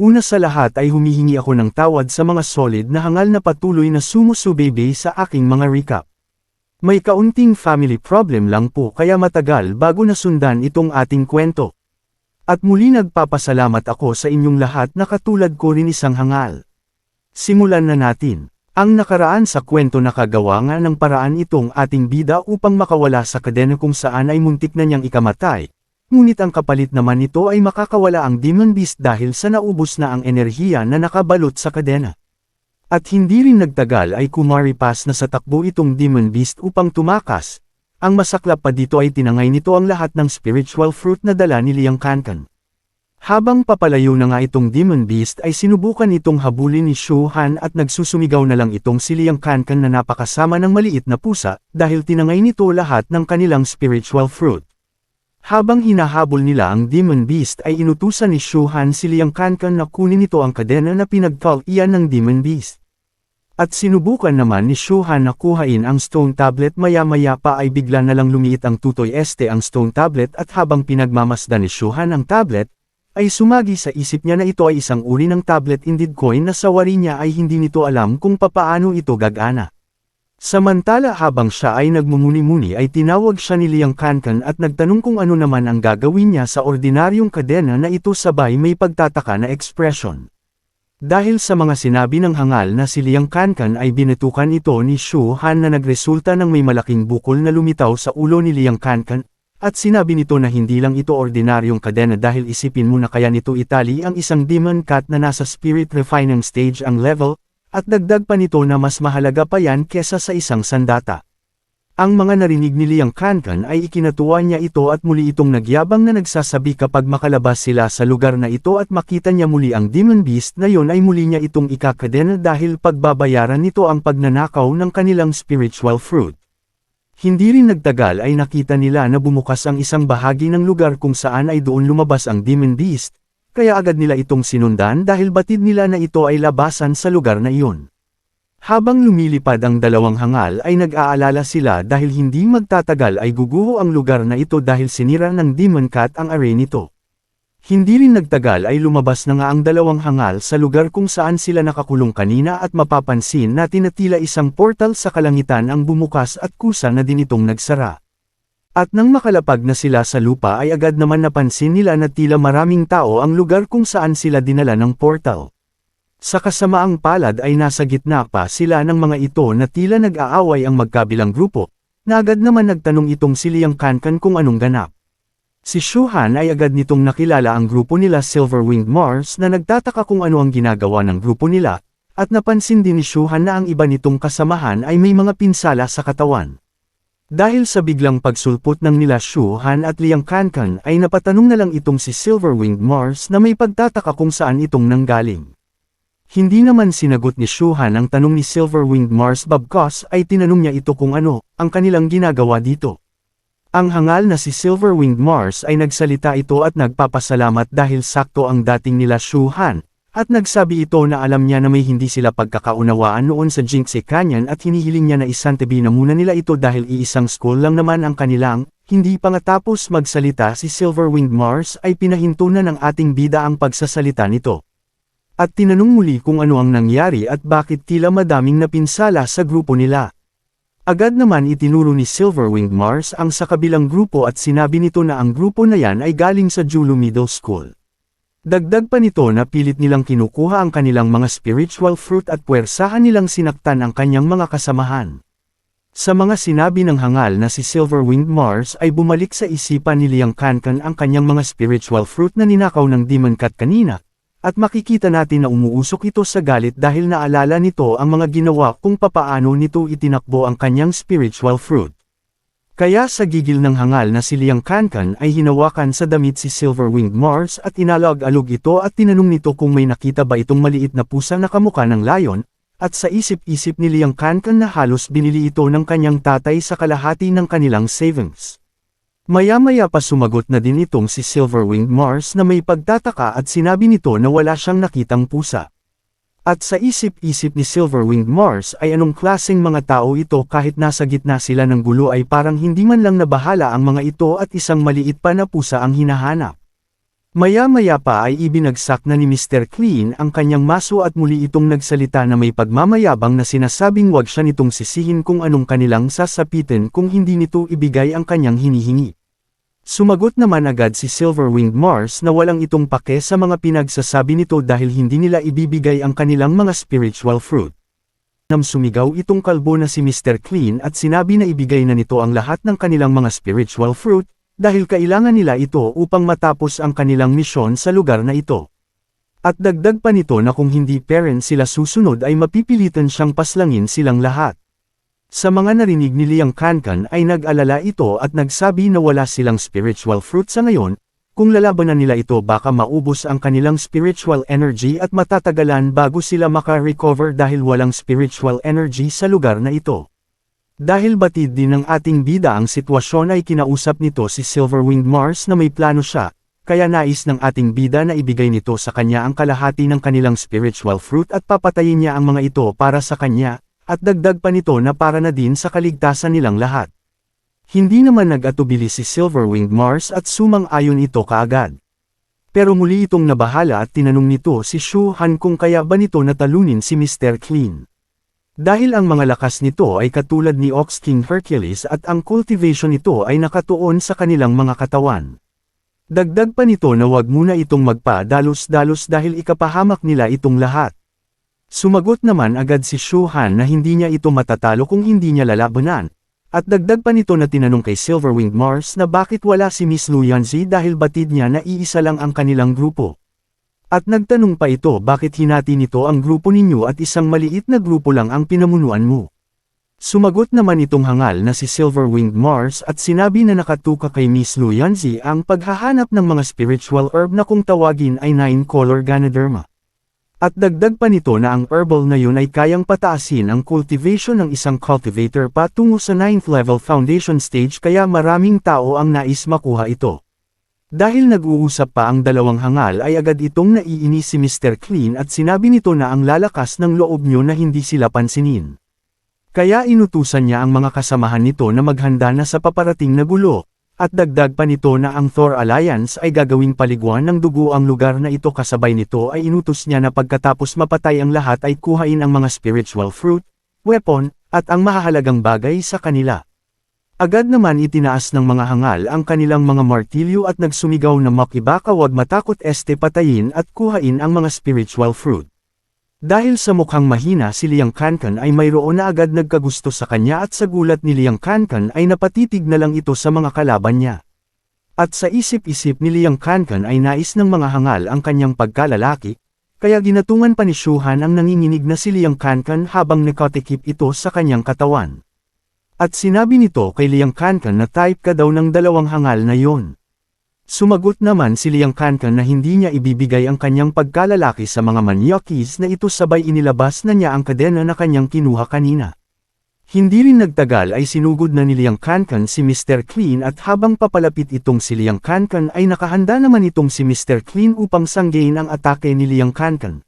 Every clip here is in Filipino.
Una sa lahat ay humihingi ako ng tawad sa mga solid na hangal na patuloy na sumusubaybay sa aking mga recap. May kaunting family problem lang po kaya matagal bago nasundan itong ating kwento. At muli nagpapasalamat ako sa inyong lahat na katulad ko rin isang hangal. Simulan na natin. Ang nakaraan sa kwento nakagawa nga ng paraan itong ating bida upang makawala sa kadena kung saan ay muntik na niyang ikamatay. Ngunit ang kapalit naman nito ay makakawala ang Demon Beast dahil sa naubos na ang enerhiya na nakabalot sa kadena. At hindi rin nagtagal ay kumaripas na sa takbo itong Demon Beast upang tumakas. Ang masaklap pa dito ay tinangay nito ang lahat ng spiritual fruit na dala ni Liang Kankan. Habang papalayo na nga itong Demon Beast ay sinubukan itong habulin ni Shu Han at nagsusumigaw na lang itong si Liang Kankan na napakasama ng maliit na pusa dahil tinangay nito lahat ng kanilang spiritual fruit. Habang hinahabol nila ang Demon Beast ay inutusan ni Shu Han si Liang Kankan na kunin nito ang kadena na pinagtal-iyan ng Demon Beast. At sinubukan naman ni Shu Han na kuhain ang stone tablet maya-maya pa ay bigla na lang lumiit ang tutoy ang stone tablet at habang pinagmamasdan ni Shu Han ang tablet, ay sumagi sa isip niya na ito ay isang uri ng tablet indeed coin na sa wari niya ay hindi nito alam kung papaano ito gagana. Samantala habang siya ay nagmumuni-muni ay tinawag siya ni Liang Kankan at nagtanong kung ano naman ang gagawin niya sa ordinaryong kadena na ito sabay may pagtataka na ekspresyon. Dahil sa mga sinabi ng hangal na si Liang Kankan ay binutukan ito ni Shu Han na nagresulta ng may malaking bukol na lumitaw sa ulo ni Liang Kankan, at sinabi nito na hindi lang ito ordinaryong kadena dahil isipin mo na kaya nito itali ang isang demon cat na nasa spirit refining stage ang level, at dagdag pa nito na mas mahalaga pa yan kesa sa isang sandata. Ang mga narinig ni Liang Kankan ay ikinatuwa niya ito at muli itong nagyabang na nagsasabi kapag makalabas sila sa lugar na ito at makita niya muli ang Demon Beast na yon ay muli niya itong ikakadena dahil pagbabayaran nito ang pagnanakaw ng kanilang spiritual fruit. Hindi rin nagtagal ay nakita nila na bumukas ang isang bahagi ng lugar kung saan ay doon lumabas ang Demon Beast. Kaya agad nila itong sinundan dahil batid nila na ito ay labasan sa lugar na iyon. Habang lumilipad ang dalawang hangal ay nag-aalala sila dahil hindi magtatagal ay guguho ang lugar na ito dahil sinira ng Demon Cat ang array nito. Hindi rin nagtagal ay lumabas na nga ang dalawang hangal sa lugar kung saan sila nakakulong kanina at mapapansin natin na tila isang portal sa kalangitan ang bumukas at kusa na din itong nagsara. At nang makalapag na sila sa lupa ay agad naman napansin nila na tila maraming tao ang lugar kung saan sila dinala ng portal. Sa kasamaang palad ay nasa gitna pa sila ng mga ito na tila nag-aaway ang magkabilang grupo, na agad naman nagtanong itong si Liang Kankan kung anong ganap. Si Shu Han ay agad nitong nakilala ang grupo nila Silver-Winged Mars na nagtataka kung ano ang ginagawa ng grupo nila, at napansin din ni Shu Han na ang iba nitong kasamahan ay may mga pinsala sa katawan. Dahil sa biglang pagsulpot ng nila Shu Han at Liang Kankan ay napatanong na lang itong si Silver-Winged Mars na may pagtataka kung saan itong nanggaling. Hindi naman sinagot ni Shu Han ang tanong ni Silver-Winged Mars bagkus ay tinanong niya ito kung ano ang kanilang ginagawa dito. Ang hangal na si Silver-Winged Mars ay nagsalita ito at nagpapasalamat dahil sakto ang dating nila Shu Han. At nagsabi ito na alam niya na may hindi sila pagkakaunawaan noon sa Jinxie Canyon at hinihiling niya na isantabi na muna nila ito dahil iisang school lang naman ang kanilang. Hindi pa nga tapos magsalita si Silver-Winged Mars ay pinahinto na ng ating bida ang pagsasalita nito. At tinanong muli kung ano ang nangyari at bakit tila madaming napinsala sa grupo nila. Agad naman itinuro ni Silver-Winged Mars ang sa kabilang grupo at sinabi nito na ang grupo na yan ay galing sa Julu Middle School. Dagdag pa nito na pilit nilang kinukuha ang kanilang mga spiritual fruit at puwersahan nilang sinaktan ang kanyang mga kasamahan. Sa mga sinabi ng hangal na si Silver-Winged Mars ay bumalik sa isipan ni Liang Kankan ang kanyang mga spiritual fruit na ninakaw ng Demon Cat kanina, at makikita natin na umuusok ito sa galit dahil naalala nito ang mga ginawa kung papaano nito itinakbo ang kanyang spiritual fruit. Kaya sa gigil ng hangal na si Liang Kankan ay hinawakan sa damit si Silver-Winged Mars at inalag-alog ito at tinanong nito kung may nakita ba itong maliit na pusa na kamukha ng layon, at sa isip-isip ni Liang Kankan na halos binili ito ng kanyang tatay sa kalahati ng kanilang savings. Maya-maya pa sumagot na din itong si Silver-Winged Mars na may pagtataka at sinabi nito na wala siyang nakitang pusa. At sa isip-isip ni Silver-Winged Mars ay anong klaseng mga tao ito kahit nasa gitna sila ng gulo ay parang hindi man lang nabahala ang mga ito at isang maliit pa na pusa ang hinahanap. Maya-maya pa ay ibinagsak na ni Mr. Clean ang kanyang maso at muli itong nagsalita na may pagmamayabang na sinasabing wag siya nitong sisihin kung anong kanilang sasapitin kung hindi nito ibigay ang kanyang hinihingi. Sumagot naman agad si Silverwinged Mars na walang itong pake sa mga pinagsasabi nito dahil hindi nila ibibigay ang kanilang mga spiritual fruit. Sumigaw itong kalbo na si Mr. Clean at sinabi na ibigay na nito ang lahat ng kanilang mga spiritual fruit, dahil kailangan nila ito upang matapos ang kanilang misyon sa lugar na ito. At dagdag pa nito na kung hindi parent sila susunod ay mapipilitan siyang paslangin silang lahat. Sa mga narinig ni Liang Kankan ay nag-alala ito at nagsabi na wala silang spiritual fruit sa ngayon, kung lalabanan nila ito baka maubos ang kanilang spiritual energy at matatagalan bago sila maka-recover dahil walang spiritual energy sa lugar na ito. Dahil batid din ng ating bida ang sitwasyon ay kinausap nito si Silverwinged Mars na may plano siya, kaya nais ng ating bida na ibigay nito sa kanya ang kalahati ng kanilang spiritual fruit at papatayin niya ang mga ito para sa kanya, at dagdag pa nito na para na din sa kaligtasan nilang lahat. Hindi naman nag-atubili si Silverwinged Mars at sumang-ayon ito kaagad. Pero muli itong nabahala at tinanong nito si Shu Han kung kaya ba nito natalunin si Mr. Clean. Dahil ang mga lakas nito ay katulad ni Ox King Hercules at ang cultivation nito ay nakatuon sa kanilang mga katawan. Dagdag pa nito na wag muna itong magpa-dalos-dalos dahil ikapahamak nila itong lahat. Sumagot naman agad si Shu Han na hindi niya ito matatalo kung hindi niya lalabanan, at dagdag pa nito na tinanong kay Silverwinged Mars na bakit wala si Miss Lu Yanzi dahil batid niya na iisa lang ang kanilang grupo. At nagtanong pa ito bakit hinati nito ang grupo ninyo at isang maliit na grupo lang ang pinamunuan mo. Sumagot naman itong hangal na si Silverwinged Mars at sinabi na nakatuka kay Miss Lu Yanzi ang paghahanap ng mga spiritual herb na kung tawagin ay 9-color Ganoderma. At dagdag pa nito na ang herbal na yun ay kayang pataasin ang cultivation ng isang cultivator patungo sa 9th level foundation stage kaya maraming tao ang nais makuha ito. Dahil nag-uusap pa ang dalawang hangal ay agad itong naiinis si Mr. Clean at sinabi nito na ang lalakas ng loob nyo na hindi sila pansinin. Kaya inutusan niya ang mga kasamahan nito na maghanda na sa paparating na gulo, at dagdag pa nito na ang Thor Alliance ay gagawing paliguan ng dugo ang lugar na ito kasabay nito ay inutos niya na pagkatapos mapatay ang lahat ay kuhain ang mga spiritual fruit, weapon, at ang mahahalagang bagay sa kanila. Agad naman itinaas ng mga hangal ang kanilang mga martilyo at nagsumigaw na makibaka wag matakot patayin at kuhain ang mga spiritual fruit. Dahil sa mukhang mahina si Liang Kankan ay mayroon na agad nagkagusto sa kanya at sa gulat ni Liang Kankan ay napatitig na lang ito sa mga kalaban niya. At sa isip-isip ni Liang Kankan ay nais ng mga hangal ang kanyang pagkalalaki, kaya ginatungan pa ni Shu Han ang nanginginig na si Liang Kankan habang nakatikip ito sa kanyang katawan. At sinabi nito kay Liang Kankan na type ka daw ng dalawang hangal na yon. Sumagot naman si Liang Kankan na hindi niya ibibigay ang kanyang pagkalalaki sa mga manyakis na ito sabay inilabas na niya ang kadena na kanyang kinuha kanina. Hindi rin nagtagal ay sinugod na ni Liang Kankan si Mr. Clean at habang papalapit itong si Liang Kankan ay nakahanda naman itong si Mr. Clean upang sanggain ang atake ni Liang Kankan.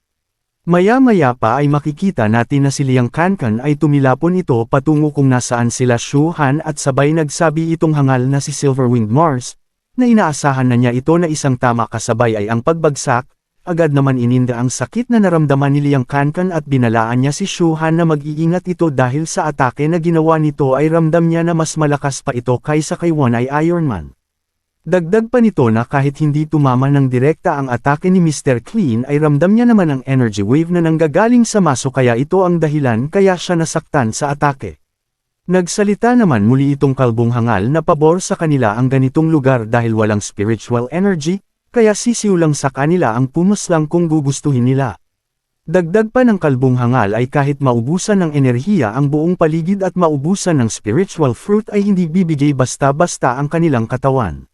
Maya-maya pa ay makikita natin na si Liang Kankan ay tumilapon ito patungo kung nasaan sila Shu Han at sabay nagsabi itong hangal na si Silverwinged Mars, na inaasahan na niya ito na isang tama kasabay ay ang pagbagsak, agad naman ininda ang sakit na naramdaman ni Liang Kankan at binalaan niya si Shu Han na mag-iingat ito dahil sa atake na ginawa nito ay ramdam niya na mas malakas pa ito kaysa kay One Eye Iron Man. Dagdag pa nito na kahit hindi tumama ng direkta ang atake ni Mr. Clean ay ramdam niya naman ang energy wave na nanggagaling sa maso kaya ito ang dahilan kaya siya nasaktan sa atake. Nagsalita naman muli itong kalbong hangal na pabor sa kanila ang ganitong lugar dahil walang spiritual energy, kaya sisiw lang sa kanila ang pumuslang kung gugustuhin nila. Dagdag pa ng kalbong hangal ay kahit maubusan ng enerhiya ang buong paligid at maubusan ng spiritual fruit ay hindi bibigay basta-basta ang kanilang katawan.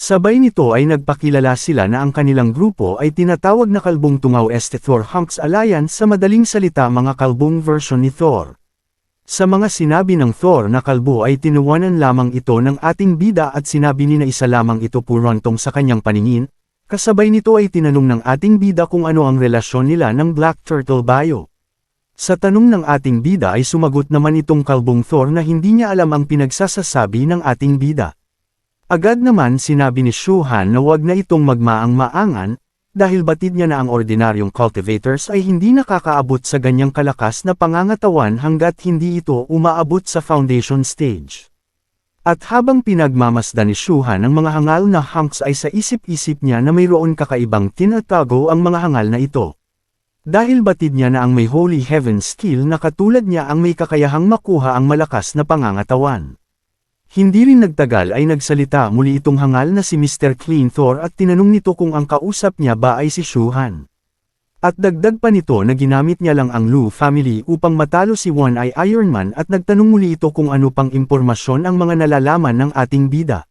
Sabay nito ay nagpakilala sila na ang kanilang grupo ay tinatawag na Kalbong Tungaw Thor Hunks Alliance sa madaling salita mga kalbong version ni Thor. Sa mga sinabi ng Thor na kalbo ay tinuwanan lamang ito ng ating bida at sinabi ni na isa lamang ito purontong sa kanyang paningin, kasabay nito ay tinanong ng ating bida kung ano ang relasyon nila ng Black Turtle Bio. Sa tanong ng ating bida ay sumagot naman itong kalbong Thor na hindi niya alam ang pinagsasasabi ng ating bida. Agad naman sinabi ni Shuhan na wag na itong magmaang-maangan, dahil batid niya na ang ordinaryong cultivators ay hindi nakakaabot sa ganyang kalakas na pangangatawan hanggat hindi ito umaabot sa foundation stage. At habang pinagmamasdan ni Shuhan ang mga hangal na hunks ay sa isip-isip niya na mayroon kakaibang tinatago ang mga hangal na ito. Dahil batid niya na ang may Holy Heaven skill na katulad niya ang may kakayahang makuha ang malakas na pangangatawan. Hindi rin nagtagal ay nagsalita muli itong hangal na si Mr. Clean Thor at tinanong nito kung ang kausap niya ba ay si Shuhan. At dagdag pa nito na ginamit niya lang ang Lu family upang matalo si One-Eye Iron Man at nagtanong muli ito kung ano pang impormasyon ang mga nalalaman ng ating bida.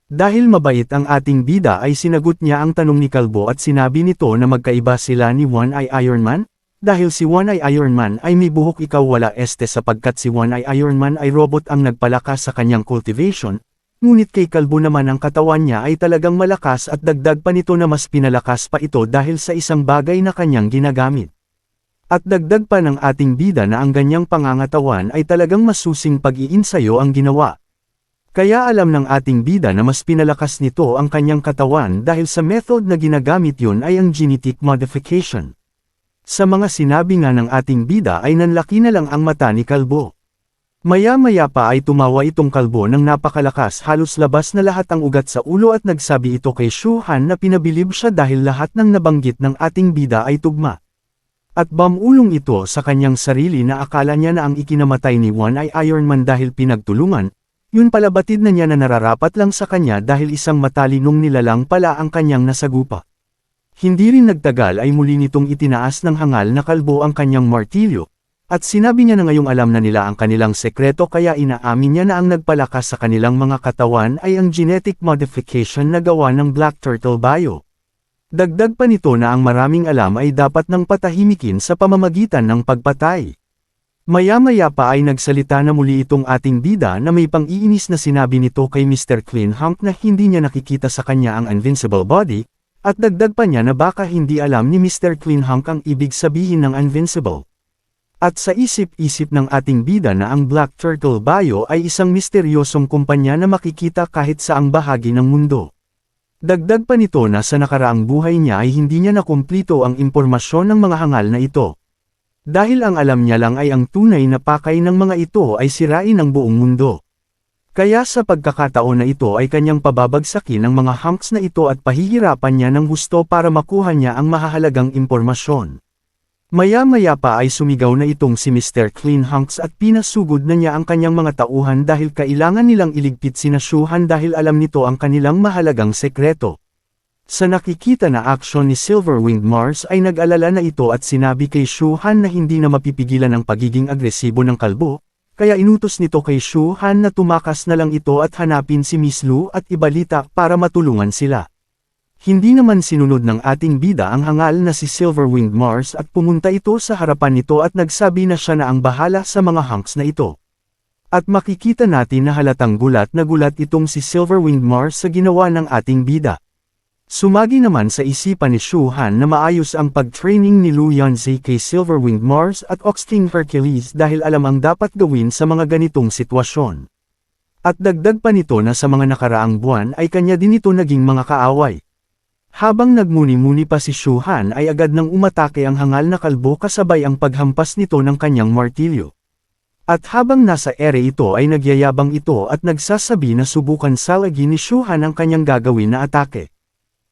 Dahil mabait ang ating bida ay sinagot niya ang tanong ni Kalbo at sinabi nito na magkaiba sila ni One-Eye Iron Man. Dahil si One-Eye Iron Man ay may buhok ikaw wala sapagkat si One-Eye Iron Man ay robot ang nagpalakas sa kanyang cultivation, ngunit kay Kalbo naman ang katawan niya ay talagang malakas at dagdag pa nito na mas pinalakas pa ito dahil sa isang bagay na kanyang ginagamit. At dagdag pa ng ating bida na ang ganyang pangangatawan ay talagang masusing pag-iinsayo ang ginawa. Kaya alam ng ating bida na mas pinalakas nito ang kanyang katawan dahil sa method na ginagamit yun ay ang genetic modification. Sa mga sinabi nga ng ating bida ay nanlaki na lang ang mata ni Kalbo. Maya-maya pa ay tumawa itong Kalbo ng napakalakas halos labas na lahat ang ugat sa ulo at nagsabi ito kay Shuhan na pinabilib siya dahil lahat ng nabanggit ng ating bida ay tugma. At bamulong ito sa kanyang sarili na akala niya na ang ikinamatay ni One-Eye Iron Man dahil pinagtulungan, yun pala batid na niya na nararapat lang sa kanya dahil isang matalinong nilalang pala ang kanyang nasagupa. Hindi rin nagtagal ay muli nitong itinaas ng hangal na Kalbo ang kanyang martilyo, at sinabi niya na ngayong alam na nila ang kanilang sekreto kaya inaamin niya na ang nagpalakas sa kanilang mga katawan ay ang genetic modification na gawa ng Black Turtle Bio. Dagdag pa nito na ang maraming alam ay dapat nang patahimikin sa pamamagitan ng pagpatay. Maya-maya pa ay nagsalita na muli itong ating bida na may pang-iinis na sinabi nito kay Mr. Clean Hunk na hindi niya nakikita sa kanya ang invincible body, at dagdag pa niya na baka hindi alam ni Mr. Clean Hunk ang ibig sabihin ng invincible. At sa isip-isip ng ating bida na ang Black Turtle Bio ay isang misteryosong kumpanya na makikita kahit saang bahagi ng mundo. Dagdag pa nito na sa nakaraang buhay niya ay hindi niya nakumplito ang impormasyon ng mga hangal na ito. Dahil ang alam niya lang ay ang tunay na pakay ng mga ito ay sirain ang buong mundo. Kaya sa pagkakataon na ito ay kanyang pababagsakin ang mga hunks na ito at pahihirapan niya ng gusto para makuha niya ang mahahalagang impormasyon. Maya-maya pa ay sumigaw na itong si Mr. Clean Hunks at pinasugod na niya ang kanyang mga tauhan dahil kailangan nilang iligpit sina Shuhan dahil alam nito ang kanilang mahalagang sekreto. Sa nakikita na aksyon ni Silverwinged Mars ay nag-alala na ito at sinabi kay Shuhan na hindi na mapipigilan ang pagiging agresibo ng Kalbo. Kaya inutos nito kay Shuhan na tumakas na lang ito at hanapin si Miss Lu at ibalita para matulungan sila. Hindi naman sinunod ng ating bida ang hangal na si Silverwinged Mars at pumunta ito sa harapan nito at nagsabi na siya na ang bahala sa mga hunks na ito. At makikita natin na halatang gulat na gulat itong si Silverwinged Mars sa ginawa ng ating bida. Sumagi naman sa isipan ni Shuhan na maayos ang pag-training ni Lu Yanzi kay Silverwinged Mars at Oxking Hercules dahil alam ang dapat gawin sa mga ganitong sitwasyon. At dagdag pa nito na sa mga nakaraang buwan ay kanya din ito naging mga kaaway. Habang nagmuni-muni pa si Shuhan ay agad nang umatake ang hangal na Kalbo kasabay ang paghampas nito ng kanyang martilyo. At habang nasa ere ito ay nagyayabang ito at nagsasabi na subukan salagi ni Shuhan ang kanyang gagawin na atake.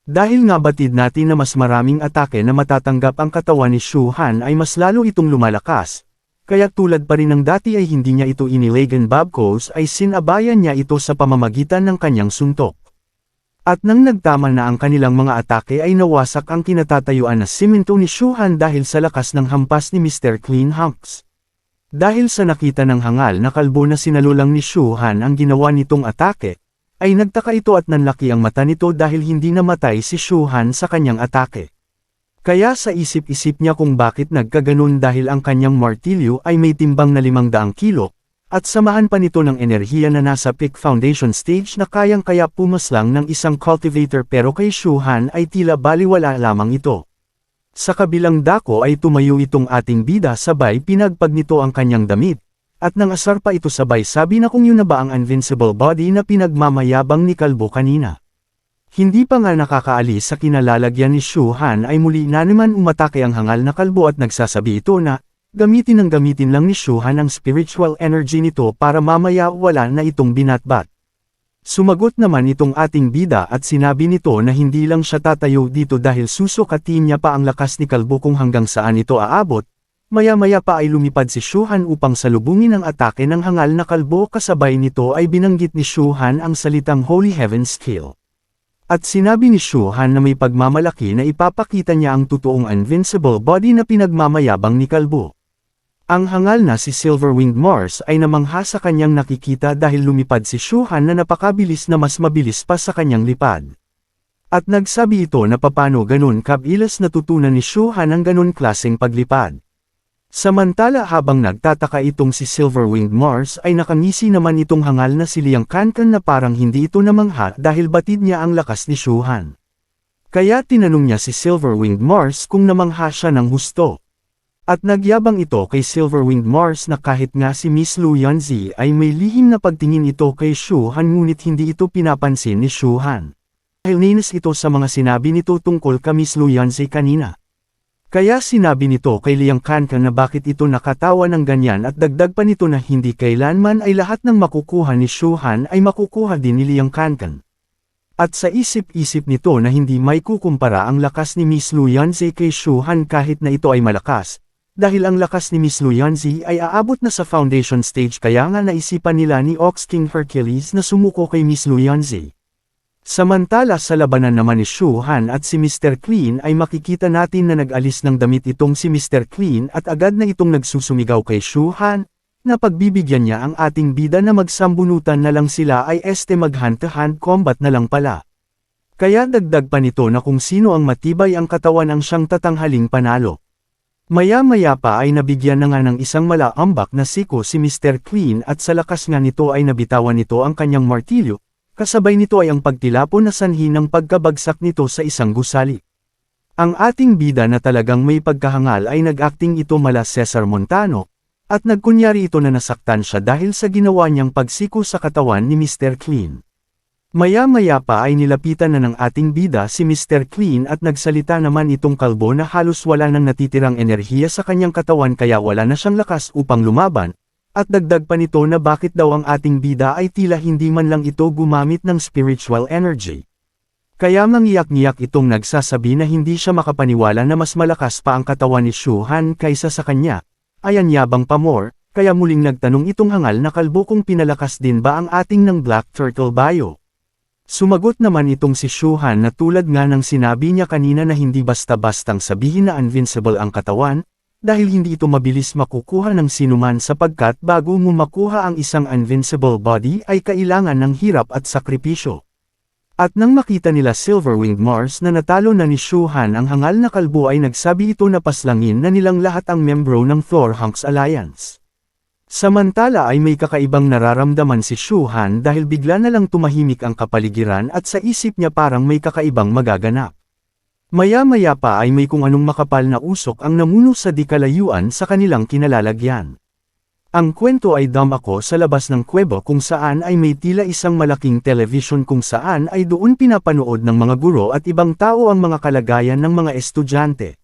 Dahil nga batid natin na mas maraming atake na matatanggap ang katawan ni Shuhan ay mas lalo itong lumalakas, kaya tulad pa rin ng dati ay hindi niya ito inilagan babkos ay sinabayan niya ito sa pamamagitan ng kanyang suntok. At nang nagtama na ang kanilang mga atake ay nawasak ang kinatatayuan na simento ni Shuhan dahil sa lakas ng hampas ni Mr. Clean Hunks. Dahil sa nakita ng hangal na Kalbo na sinalulang ni Shuhan ang ginawa nitong atake, ay nagtaka ito at nanlaki ang mata nito dahil hindi namatay si Shuhan sa kanyang atake. Kaya sa isip-isip niya kung bakit nagkaganon dahil ang kanyang martilyo ay may timbang na 500 kilo, at samahan pa nito ng enerhiya na nasa peak foundation stage na kayang-kaya pumaslang ng isang cultivator pero kay Shuhan ay tila baliwala lamang ito. Sa kabilang dako ay tumayo itong ating bida sabay pinagpag nito ang kanyang damit, At nangasar pa ito sabay sabi na kung yun na ba ang invincible body na pinagmamayabang ni Kalbo kanina. Hindi pa nga nakakaalis sa kinalalagyan ni Shu Han ay muli na naman umatake ang hangal na kalbo at nagsasabi ito na, gamitin lang ni Shu Han ang spiritual energy nito para mamaya wala na itong binatbat. Sumagot naman itong ating bida at sinabi nito na hindi lang siya tatayo dito dahil susukatin niya pa ang lakas ni Kalbo kung hanggang saan ito aabot. Maya-maya pa ay lumipad si Shu Han upang salubungin ang atake ng hangal na kalbo kasabay nito ay binanggit ni Shu Han ang salitang Holy Heaven's Kill. At sinabi ni Shu Han na may pagmamalaki na ipapakita niya ang totoong invincible body na pinagmamayabang ni Kalbo. Ang hangal na si Silver-Winged Mars ay namangha sa kanyang nakikita dahil lumipad si Shu Han na napakabilis na mas mabilis pa sa kanyang lipad. At nagsabi ito na papano ganun kabilis natutunan ni Shu Han ang ganun klaseng paglipad. Samantala habang nagtataka itong si Silver-Winged Mars ay nakangisi naman itong hangal na si Liang Kankan na parang hindi ito namangha dahil batid niya ang lakas ni Shu Han. Kaya tinanong niya si Silver-Winged Mars kung namangha siya ng husto. At nagyabang ito kay Silver-Winged Mars na kahit nga si Miss Lu Yanzi ay may lihim na pagtingin ito kay Shu Han ngunit hindi ito pinapansin ni Shu Han. Dahil ninis ito sa mga sinabi nito tungkol kay Miss Lu Yanzi kanina. Kaya sinabi nito kay Liang Kankan na bakit ito nakatawa ng ganyan at dagdag pa nito na hindi kailanman ay lahat ng makukuha ni Shu Han ay makukuha din ni Liang Kankan. At sa isip-isip nito na hindi may kukumpara ang lakas ni Miss Lu Yanzi kay Shu Han kahit na ito ay malakas, dahil ang lakas ni Miss Lu Yanzi ay aabot na sa foundation stage kaya nga naisipan nila ni Ox King Hercules na sumuko kay Miss Lu Yanzi. Samantala sa labanan naman ni Shu Han at si Mr. Clean ay makikita natin na nag-alis ng damit itong si Mr. Clean at agad na itong nagsusumigaw kay Shu Han, na pagbibigyan niya ang ating bida na magsambunutan na lang sila ay mag-hand-to-hand combat na lang pala. Kaya dagdag pa nito na kung sino ang matibay ang katawan ang siyang tatanghaling panalo. Maya-maya pa ay nabigyan na nga ng isang malaambak na siko si Mr. Clean at sa lakas nga nito ay nabitawan nito ang kanyang martilyo. Kasabay nito ay ang pagtilapon na sanhi ng pagkabagsak nito sa isang gusali. Ang ating bida na talagang may pagkahangal ay nag-acting ito mala Cesar Montano, at nagkunyari ito na nasaktan siya dahil sa ginawa niyang pagsiko sa katawan ni Mr. Clean. Maya-maya pa ay nilapitan na ng ating bida si Mr. Clean at nagsalita naman itong kalbo na halos wala nang natitirang enerhiya sa kanyang katawan kaya wala na siyang lakas upang lumaban. At dagdag pa nito na bakit daw ang ating bida ay tila hindi man lang ito gumamit ng spiritual energy. Kaya mangiyak-ngiyak itong nagsasabi na hindi siya makapaniwala na mas malakas pa ang katawan ni Shu Han kaysa sa kanya. Ayan yabang pa more, kaya muling nagtanong itong hangal na kalbo kung pinalakas din ba ang ating ng Black Turtle Bio. Sumagot naman itong si Shu Han na tulad nga ng sinabi niya kanina na hindi basta-bastang sabihin na invincible ang katawan, dahil hindi ito mabilis makukuha ng sinuman sapagkat bago mo makuha ang isang invincible body ay kailangan ng hirap at sakripisyo. At nang makita nila Silver-Winged Mars na natalo na ni Shu Han ang hangal na kalbo ay nagsabi ito na paslangin na nilang lahat ang membro ng Thor Hunks Alliance. Samantala ay may kakaibang nararamdaman si Shu Han dahil bigla na lang tumahimik ang kapaligiran at sa isip niya parang may kakaibang magaganap. Maya-maya pa ay may kung anong makapal na usok ang namuno sa di kalayuan sa kanilang kinalalagyan. Ang kwento ay dumako sa labas ng kuweba kung saan ay may tila isang malaking television kung saan ay doon pinapanood ng mga guro at ibang tao ang mga kalagayan ng mga estudyante.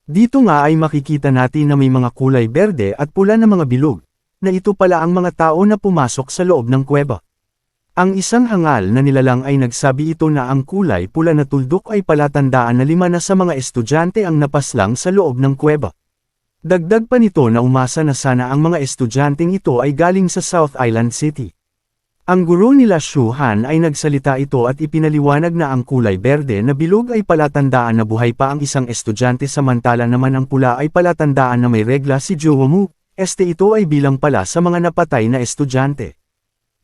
Dito nga ay makikita natin na may mga kulay berde at pula na mga bilog, na ito pala ang mga tao na pumasok sa loob ng kuweba. Ang isang hangal na nilalang ay nagsabi ito na ang kulay pula na tuldok ay palatandaan na 5 na sa mga estudyante ang napaslang sa loob ng kuweba. Dagdag pa nito na umasa na sana ang mga estudyanteng ito ay galing sa South Island City. Ang guro nila Shu Han ay nagsalita ito at ipinaliwanag na ang kulay berde na bilog ay palatandaan na buhay pa ang isang estudyante samantala naman ang pula ay palatandaan na may regla si Jowomu, ito ay bilang pala sa mga napatay na estudyante.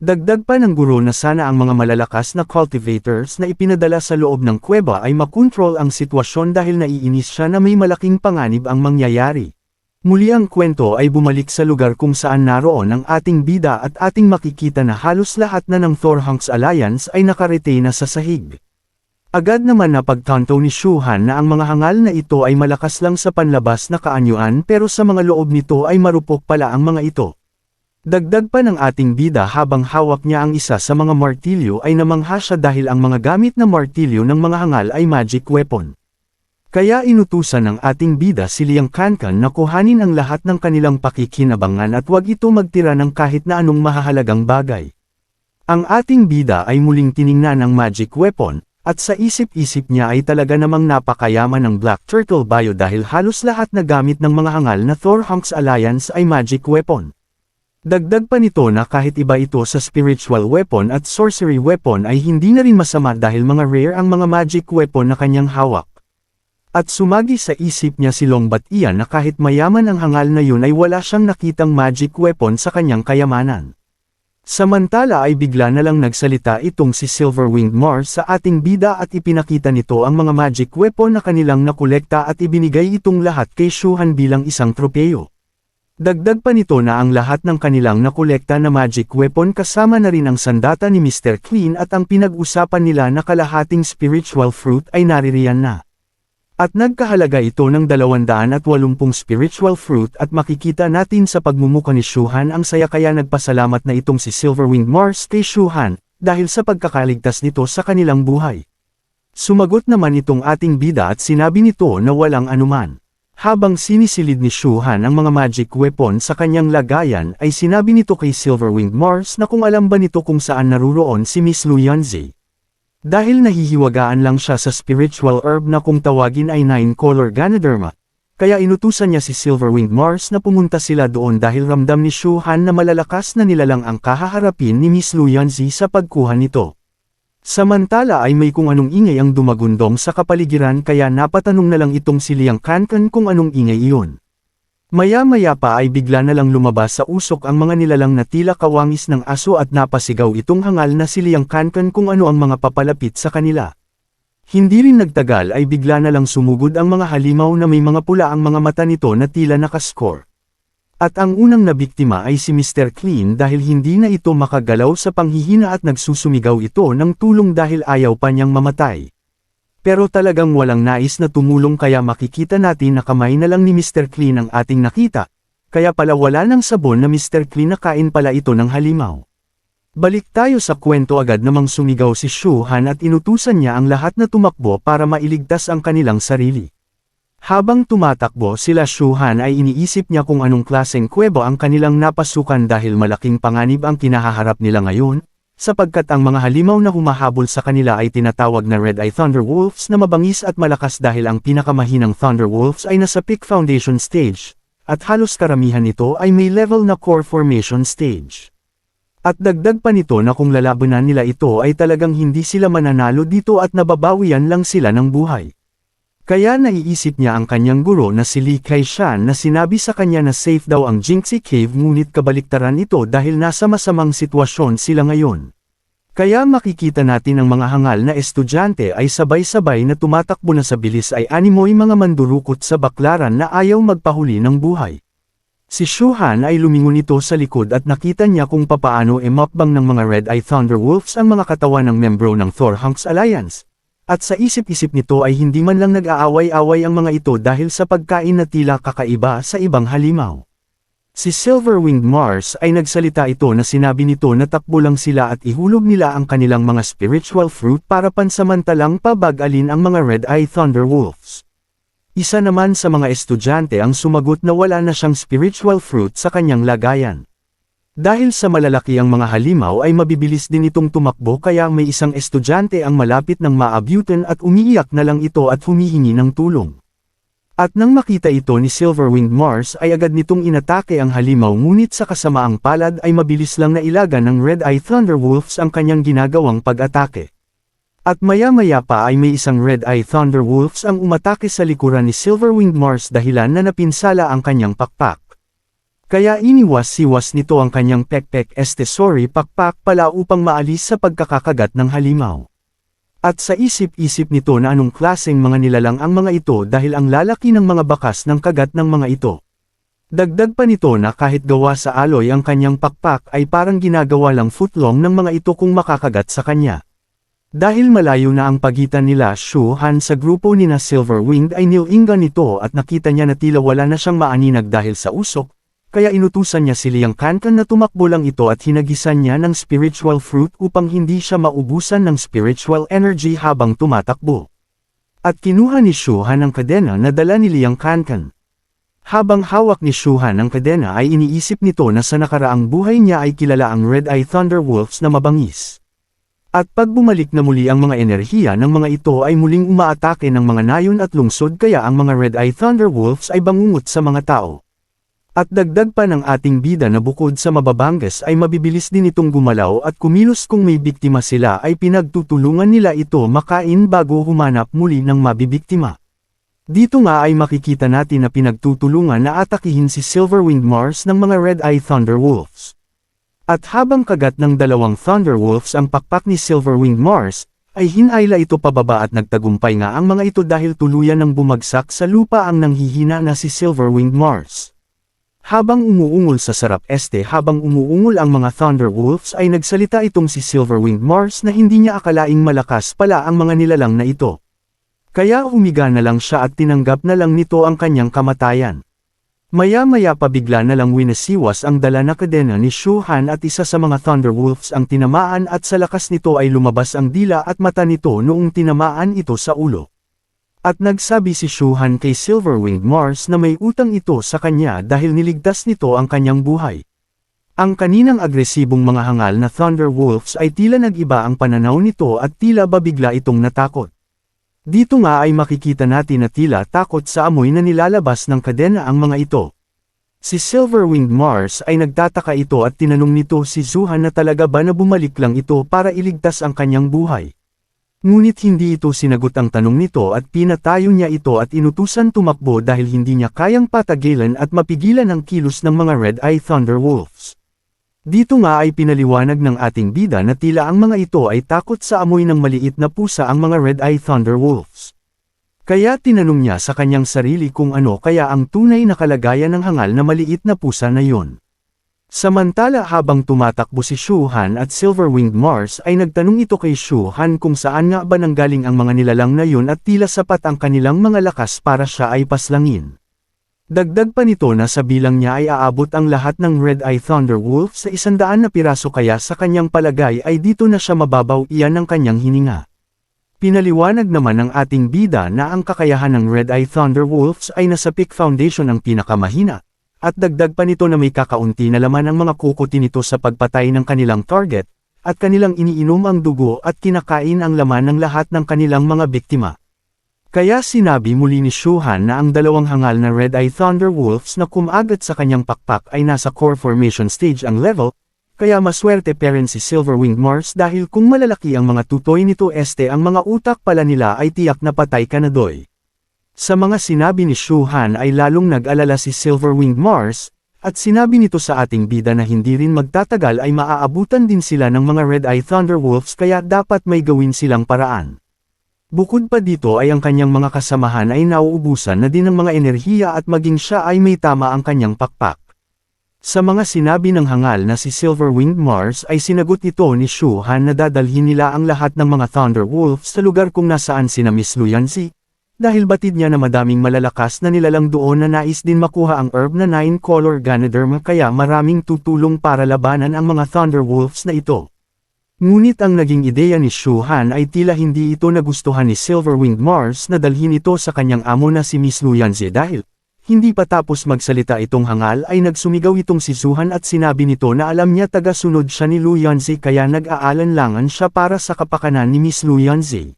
Dagdag pa ng guro na sana ang mga malalakas na cultivators na ipinadala sa loob ng kuweba ay makontrol ang sitwasyon dahil naiinis siya na may malaking panganib ang mangyayari. Muli ang kwento ay bumalik sa lugar kung saan naroon ang ating bida at ating makikita na halos lahat na ng Thor Hunks Alliance ay nakarete na sa sahig. Agad naman napagtanto ni Shu Han na ang mga hangal na ito ay malakas lang sa panlabas na kaanyuan pero sa mga loob nito ay marupok pala ang mga ito. Dagdag pa ng ating bida habang hawak niya ang isa sa mga martilyo ay namangha siya dahil ang mga gamit na martilyo ng mga hangal ay magic weapon. Kaya inutusan ng ating bida si Liang Kankan na kuhanin ang lahat ng kanilang pakikinabangan at wag ito magtira ng kahit na anong mahahalagang bagay. Ang ating bida ay muling tiningnan ang magic weapon, at sa isip-isip niya ay talaga namang napakayaman ng Black Turtle Bio dahil halos lahat na gamit ng mga hangal na Thor Hunks Alliance ay magic weapon. Dagdag pa nito na kahit iba ito sa spiritual weapon at sorcery weapon ay hindi na rin masama dahil mga rare ang mga magic weapon na kanyang hawak. At sumagi sa isip niya si Longbat iyan na kahit mayaman ang hangal na yun ay wala siyang nakitang magic weapon sa kanyang kayamanan. Samantala ay bigla na lang nagsalita itong si Silver-Winged Mars sa ating bida at ipinakita nito ang mga magic weapon na kanilang nakolekta at ibinigay itong lahat kay Shuhan bilang isang tropeyo. Dagdag pa nito na ang lahat ng kanilang nakolekta na magic weapon kasama na rin ang sandata ni Mr. Clean at ang pinag-usapan nila na kalahating spiritual fruit ay naririyan na. At nagkahalaga ito ng 280 spiritual fruit at makikita natin sa pagmumuka ni Shuhan ang saya kaya nagpasalamat na itong si Silver-Winged Mars kay Shuhan dahil sa pagkakaligtas nito sa kanilang buhay. Sumagot naman itong ating bida at sinabi nito na walang anuman. Habang sinisilid ni Shuhan ang mga magic weapon sa kanyang lagayan ay sinabi nito kay Silver-Winged Mars na kung alam ba nito kung saan naruroon si Miss Lu Yanzi. Dahil nahihiwagaan lang siya sa spiritual herb na kung tawagin ay 9-color Ganoderma, kaya inutusan niya si Silver-Winged Mars na pumunta sila doon dahil ramdam ni Shuhan na malalakas na nilalang ang kahaharapin ni Miss Lu Yanzi sa pagkuha nito. Samantala ay may kung anong ingay ang dumagundong sa kapaligiran kaya napatanong na lang itong si Liang Kankan kung anong ingay iyon. Maya-maya pa ay bigla na lang lumabas sa usok ang mga nilalang na tila kawangis ng aso at napasigaw itong hangal na si Liang Kankan kung ano ang mga papalapit sa kanila. Hindi rin nagtagal ay bigla na lang sumugod ang mga halimaw na may mga pula ang mga mata nito na tila nakascore. At ang unang nabiktima ay si Mr. Clean dahil hindi na ito makagalaw sa panghihina at nagsusumigaw ito ng tulong dahil ayaw pa niyang mamatay. Pero talagang walang nais na tumulong kaya makikita natin na kamay na lang ni Mr. Clean ang ating nakita, kaya pala wala ng sabon na Mr. Clean na kain pala ito ng halimaw. Balik tayo sa kwento agad namang sumigaw si Shuhan at inutusan niya ang lahat na tumakbo para mailigtas ang kanilang sarili. Habang tumatakbo sila Shuhan ay iniisip niya kung anong klaseng kuweba ang kanilang napasukan dahil malaking panganib ang kinahaharap nila ngayon, sapagkat ang mga halimaw na humahabol sa kanila ay tinatawag na Red Eye Thunderwolves na mabangis at malakas dahil ang pinakamahinang Thunderwolves ay nasa peak foundation stage, at halos karamihan nito ay may level na core formation stage. At dagdag pa nito na kung lalabanan nila ito ay talagang hindi sila mananalo dito at nababawian lang sila ng buhay. Kaya naiisip niya ang kanyang guro na si Li Kaishan na sinabi sa kanya na safe daw ang Jinxie Cave ngunit kabaliktaran ito dahil nasa masamang sitwasyon sila ngayon. Kaya makikita natin ang mga hangal na estudyante ay sabay-sabay na tumatakbo na sa bilis ay animoy mga mandurukot sa baklaran na ayaw magpahuli ng buhay. Si Shuhan ay lumingon ito sa likod at nakita niya kung papaano mapbang ng mga Red Eye Thunderwolves ang mga katawan ng membro ng Thor Hunks Alliance. At sa isip-isip nito ay hindi man lang nag-aaway-away ang mga ito dahil sa pagkain na tila kakaiba sa ibang halimaw. Si Silver-Winged Mars ay nagsalita ito na sinabi nito na takbo lang sila at ihulog nila ang kanilang mga spiritual fruit para pansamantalang pabagalin ang mga Red Eye Thunderwolves. Isa naman sa mga estudyante ang sumagot na wala na siyang spiritual fruit sa kanyang lagayan. Dahil sa malalaki ang mga halimaw ay mabibilis din itong tumakbo kaya may isang estudyante ang malapit ng maabutan at umiiyak na lang ito at humihingi ng tulong. At nang makita ito ni Silver-Winged Mars ay agad nitong inatake ang halimaw ngunit sa kasamaang palad ay mabilis lang nailagan ng Red Eye Thunderwolves ang kanyang ginagawang pag-atake. At maya-maya pa ay may isang Red Eye Thunderwolves ang umatake sa likuran ni Silver-Winged Mars dahilan na napinsala ang kanyang pakpak. Kaya iniwas-siwas nito ang kanyang pekpek sorry pakpak pala upang maalis sa pagkakakagat ng halimaw. At sa isip-isip nito na anong klaseng mga nilalang ang mga ito dahil ang lalaki ng mga bakas ng kagat ng mga ito. Dagdag pa nito na kahit gawa sa aloy ang kanyang pakpak ay parang ginagawa lang footlong ng mga ito kung makakagat sa kanya. Dahil malayo na ang pagitan nila Shuhan sa grupo nina Silver-Winged ay nilingan nito at nakita niya na tila wala na siyang maaninag dahil sa usok, kaya inutusan niya si Liang Kankan na tumakbo lang ito at hinagisan niya ng spiritual fruit upang hindi siya maubusan ng spiritual energy habang tumatakbo. At kinuha ni Shu Han ang kadena na dala ni Liang Kankan. Habang hawak ni Shu Han ang kadena ay iniisip nito na sa nakaraang buhay niya ay kilala ang Red Eye Thunder Wolves na mabangis. At pag bumalik na muli ang mga enerhiya ng mga ito ay muling umaatake ng mga nayon at lungsod kaya ang mga Red Eye Thunder Wolves ay bangungot sa mga tao. At dagdag pa ng ating bida na bukod sa mababangas ay mabibilis din itong gumalaw at kumilos kung may biktima sila ay pinagtutulungan nila ito makain bago humanap muli ng mabibiktima. Dito nga ay makikita natin na pinagtutulungan na atakihin si Silverwinged Mars ng mga Red Eye Thunder Wolves. At habang kagat ng dalawang Thunder Wolves ang pakpak ni Silverwinged Mars, ay hinayla ito pababa at nagtagumpay nga ang mga ito dahil tuluyan ng bumagsak sa lupa ang nanghihina na si Silverwinged Mars. Habang umuungol sa sarap habang umuungol ang mga Thunder Wolves ay nagsalita itong si Silverwinged Mars na hindi niya akalaing malakas pala ang mga nilalang na ito. Kaya humiga na lang siya at tinanggap na lang nito ang kanyang kamatayan. Maya-maya pa bigla na lang winasiwas ang dala na kadena ni Shu Han at isa sa mga Thunder Wolves ang tinamaan at sa lakas nito ay lumabas ang dila at mata nito noong tinamaan ito sa ulo. At nagsabi si Shu Han kay Silverwinged Mars na may utang ito sa kanya dahil niligtas nito ang kanyang buhay. Ang kaninang agresibong mga hangal na Thunder Wolves ay tila nag-iba ang pananaw nito at tila babigla itong natakot. Dito nga ay makikita natin na tila takot sa amoy na nilalabas ng kadena ang mga ito. Si Silverwinged Mars ay nagtataka ito at tinanong nito si Shu Han na talaga ba na bumalik lang ito para iligtas ang kanyang buhay. Ngunit hindi ito sinagot ang tanong nito at pinatayo niya ito at inutusan tumakbo dahil hindi niya kayang patagilan at mapigilan ang kilos ng mga Red Eye Thunder Wolves. Dito nga ay pinaliwanag ng ating bida na tila ang mga ito ay takot sa amoy ng maliit na pusa ang mga Red Eye Thunder Wolves. Kaya tinanong niya sa kanyang sarili kung ano kaya ang tunay na kalagayan ng hangal na maliit na pusa na yon. Samantala habang tumatakbo si Shu Han at Silverwinged Mars ay nagtanong ito kay Shu Han kung saan nga ba nanggaling ang mga nilalang na yon at tila sapat ang kanilang mga lakas para siya ay paslangin. Dagdag pa nito na sa bilang niya ay aabot ang lahat ng Red Eye Thunder Wolves sa 100 na piraso kaya sa kanyang palagay ay dito na siya mababaw iyan ng kanyang hininga. Pinaliwanag naman ng ating bida na ang kakayahan ng Red Eye Thunder Wolves ay nasa peak foundation ang pinakamahina, at dagdag pa nito na may kakaunti na laman ang mga kukuti nito sa pagpatay ng kanilang target, at kanilang iniinom ang dugo at kinakain ang laman ng lahat ng kanilang mga biktima. Kaya sinabi muli ni Shu Han na ang dalawang hangal na Red Eye Thunder Wolves na kumagat sa kanyang pakpak ay nasa core formation stage ang level, kaya maswerte pa rin si Silverwinged Mars dahil kung malalaki ang mga tutoy nito ang mga utak pala nila ay tiyak na patay kanadoy. Sa mga sinabi ni Shu Han ay lalong nag-alala si Silverwinged Mars, at sinabi nito sa ating bida na hindi rin magtatagal ay maaabutan din sila ng mga Red Eye Thunder Wolves kaya dapat may gawin silang paraan. Bukod pa dito ay ang kanyang mga kasamahan ay nauubusan na din ng mga enerhiya at maging siya ay may tama ang kanyang pakpak. Sa mga sinabi ng hangal na si Silverwinged Mars ay sinagot ito ni Shu Han na dadalhin nila ang lahat ng mga Thunder Wolves sa lugar kung nasaan sina Miss Luyanzi, dahil batid niya na madaming malalakas na nilalang doon na nais din makuha ang herb na 9-color Ganoderma kaya maraming tutulong para labanan ang mga Thunder Wolves na ito. Ngunit ang naging ideya ni Shu Han ay tila hindi ito nagustuhan ni Silverwinged Mars na dalhin ito sa kanyang amo na si Miss Luyanzi dahil, hindi pa tapos magsalita itong hangal ay nagsumigaw itong si Shu Han at sinabi nito na alam niya taga-sunod siya ni Luyanzi kaya nag-aalanlangan siya para sa kapakanan ni Miss Luyanzi.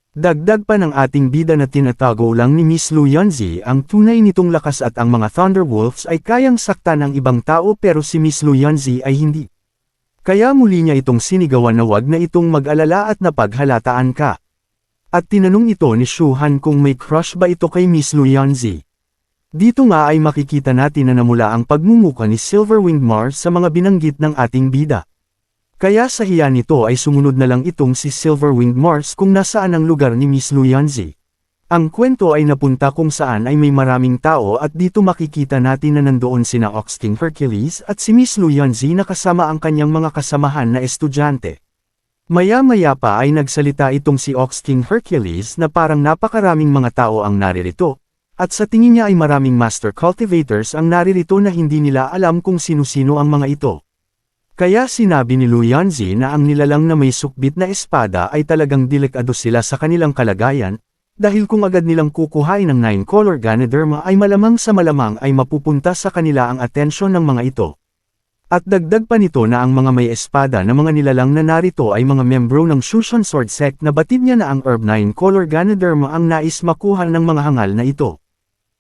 Dagdag pa ng ating bida na tinatago lang ni Miss Luyanzi ang tunay nitong lakas at ang mga Thunder Wolves ay kayang saktan ng ibang tao pero si Miss Luyanzi ay hindi. Kaya muli niya itong sinigawan na wag na itong mag-alala at napaghalataan ka. At tinanong ito ni Shu Han kung may crush ba ito kay Miss Luyanzi. Dito nga ay makikita natin na namula ang pagmumuka ni Silverwinged Mars sa mga binanggit ng ating bida. Kaya sa hiya nito ay sumunod na lang itong si Silverwinged Mars kung nasaan ang lugar ni Miss Luyanzi. Ang kwento ay napunta kung saan ay may maraming tao at dito makikita natin na nandoon sina Ox King Hercules at si Miss Luyanzi na kasama ang kanyang mga kasamahan na estudyante. Maya-maya pa ay nagsalita itong si Ox King Hercules na parang napakaraming mga tao ang naririto, At sa tingin niya ay maraming master cultivators ang naririto na hindi nila alam kung sino-sino ang mga ito. Kaya sinabi ni Lu Yanzi na ang nilalang na may sukbit na espada ay talagang delikado sila sa kanilang kalagayan, dahil kung agad nilang kukuhain ng 9-color Ganoderma ay malamang sa malamang ay mapupunta sa kanila ang atensyon ng mga ito. At dagdag pa nito na ang mga may espada na mga nilalang na narito ay mga membro ng Shushan Sword Sect na batid niya na ang Herb 9-color Ganoderma ang nais makuha ng mga hangal na ito.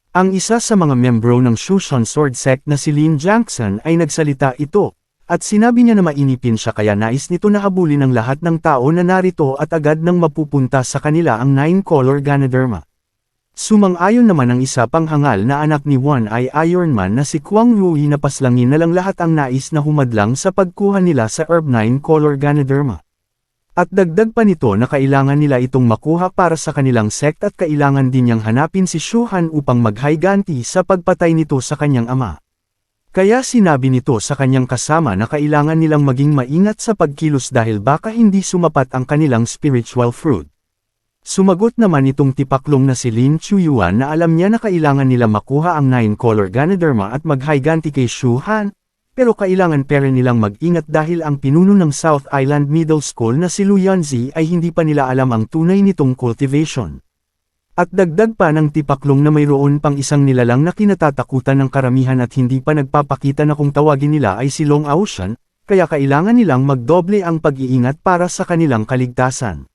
Ang isa sa mga membro ng Shushan Sword Sect na si Lin Jiangxan ay nagsalita ito, at sinabi niya na mainipin siya kaya nais nito na habulin ang lahat ng tao na narito at agad nang mapupunta sa kanila ang 9-color Ganoderma. Sumang-ayon naman ang isa pang hangal na anak ni One-Eye Iron Man na si Kwang Rui na paslangin na lang lahat ang nais na humadlang sa pagkuha nila sa Herb 9-color Ganoderma. At dagdag pa nito na kailangan nila itong makuha para sa kanilang sect at kailangan din niyang hanapin si Shuhan upang maghayganti sa pagpatay nito sa kanyang ama. Kaya sinabi nito sa kanyang kasama na kailangan nilang maging maingat sa pagkilos dahil baka hindi sumapat ang kanilang spiritual fruit. Sumagot naman itong tipaklong na si Lin Chuyuan na alam niya na kailangan nila makuha ang 9-color Ganoderma at maghayganti kay Shuhan, pero kailangan pa rin nilang mag-ingat dahil ang pinuno ng South Island Middle School na si Lu Yanzi ay hindi pa nila alam ang tunay nitong cultivation. At dagdag pa ng tipaklong na mayroon pang isang nilalang na kinatatakutan ng karamihan at hindi pa nagpapakita na kung tawagin nila ay si Long Ocean, kaya kailangan nilang magdoble ang pag-iingat para sa kanilang kaligtasan.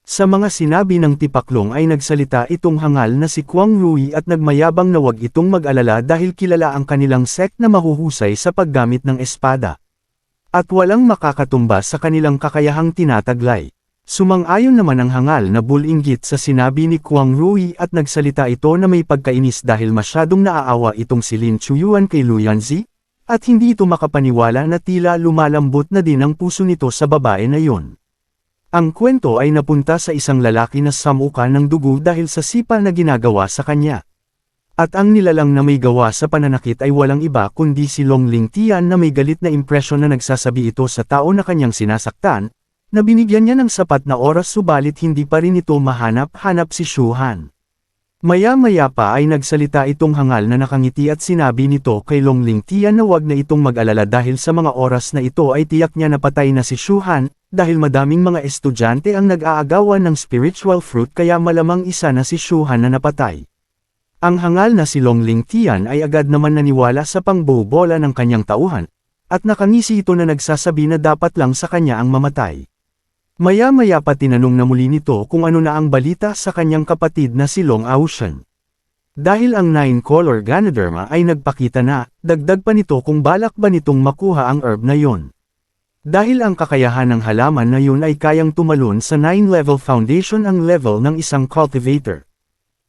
Sa mga sinabi ng tipaklong ay nagsalita itong hangal na si Kwang Rui at nagmayabang na wag itong mag-alala dahil kilala ang kanilang sect na mahuhusay sa paggamit ng espada. At walang makakatumba sa kanilang kakayahang tinataglay. Sumang-ayon naman ang hangal na bulinggit sa sinabi ni Kwang Rui at nagsalita ito na may pagkainis dahil masyadong naaawa itong si Lin Chuyuan kay Lu Yanzi, at hindi ito makapaniwala na tila lumalambot na din ang puso nito sa babae na yon. Ang kwento ay napunta sa isang lalaki na samuka ng dugo dahil sa sipa na ginagawa sa kanya. At ang nilalang na may gawa sa pananakit ay walang iba kundi si Long Lingtian na may galit na impresyon na nagsasabi ito sa tao na kanyang sinasaktan, na binigyan niya ng sapat na oras subalit hindi pa rin ito mahanap-hanap si Shuhan. Maya-maya pa ay nagsalita itong hangal na nakangiti at sinabi nito kay Long Lingtian na wag na itong mag-alala dahil sa mga oras na ito ay tiyak niya na patay na si Shuhan, dahil madaming mga estudyante ang nag-aagawan ng spiritual fruit kaya malamang isa na si Shuhan na napatay. Ang hangal na si Long Lingtian ay agad naman naniwala sa pangbobola ng kanyang tauhan, at nakangisi ito na nagsasabi na dapat lang sa kanya ang mamatay. Maya-maya pa tinanong na muli nito kung ano na ang balita sa kanyang kapatid na si Long Ocean. Dahil ang 9-color Ganoderma ay nagpakita na, dagdag pa nito kung balak ba nitong makuha ang herb na yon. Dahil ang kakayahan ng halaman na yun ay kayang tumalon sa 9-level foundation ang level ng isang cultivator.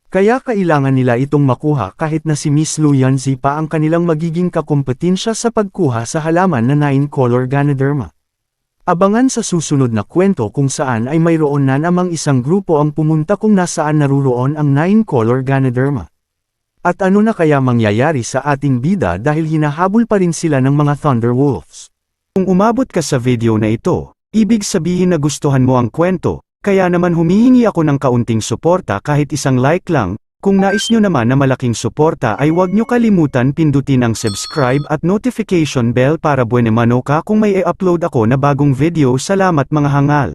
Kaya kailangan nila itong makuha kahit na si Miss Lu Yanzi pa ang kanilang magiging kakumpetensya sa pagkuha sa halaman na 9-color Ganoderma. Abangan sa susunod na kwento kung saan ay mayroon na namang isang grupo ang pumunta kung nasaan naruroon ang 9-color Ganoderma. At ano na kaya mangyayari sa ating bida dahil hinahabol pa rin sila ng mga Thunderwolves. Kung umabot ka sa video na ito, ibig sabihin na gustuhan mo ang kwento, kaya naman humihingi ako ng kaunting suporta kahit isang like lang. Kung nais nyo naman na malaking suporta ay huwag nyo kalimutan pindutin ang subscribe at notification bell para buwan mano ka kung may i-upload ako na bagong video. Salamat mga hangal.